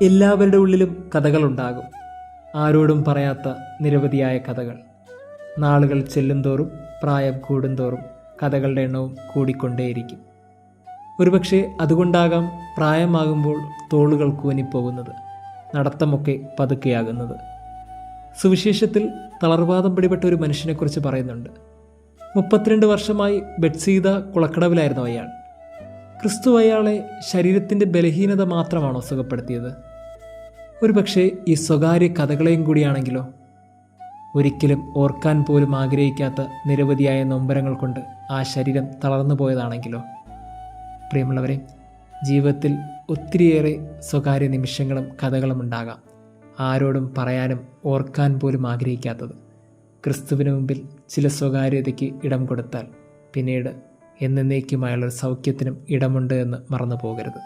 എല്ലാവരുടെ ഉള്ളിലും കഥകളുണ്ടാകും. ആരോടും പറയാത്ത നിരവധിയായ കഥകൾ. നാളുകൾ ചെല്ലുന്തോറും പ്രായം കൂടുന്തോറും കഥകളുടെ എണ്ണവും കൂടിക്കൊണ്ടേയിരിക്കും. ഒരുപക്ഷെ അതുകൊണ്ടാകാം പ്രായമാകുമ്പോൾ തോളുകൾ കൂനിപ്പോകുന്നത്, നടത്തമൊക്കെ പതുക്കെയാകുന്നത്. സുവിശേഷത്തിൽ തളർവാദം പിടിപെട്ട ഒരു മനുഷ്യനെക്കുറിച്ച് പറയുന്നുണ്ട്. 32 വർഷമായി ബെത്സീദ കുളക്കടവിലായിരുന്നു അയാൾ. ക്രിസ്തു അയാളെ ശരീരത്തിൻ്റെ ബലഹീനത മാത്രമാണോ സുഖപ്പെടുത്തിയത്? ഒരുപക്ഷെ ഈ സ്വകാര്യ കഥകളെയും കൂടിയാണെങ്കിലോ? ഒരിക്കലും ഓർക്കാൻ പോലും ആഗ്രഹിക്കാത്ത നിരവധിയായ നൊമ്പരങ്ങൾ കൊണ്ട് ആ ശരീരം തളർന്നു പോയതാണെങ്കിലോ? പ്രിയമുള്ളവരെ, ജീവിതത്തിൽ ഒത്തിരിയേറെ സ്വകാര്യ നിമിഷങ്ങളും കഥകളും ഉണ്ടാകാം. ആരോടും പറയാനും ഓർക്കാൻ പോലും ആഗ്രഹിക്കാത്തത്. ക്രിസ്തുവിന് മുമ്പിൽ ചില സ്വകാര്യതയ്ക്ക് ഇടം കൊടുത്താൽ പിന്നീട് എന്നേക്കുമായുള്ളൊരു സൗഖ്യത്തിനും ഇടമുണ്ട് എന്ന് മറന്നു പോകരുത്.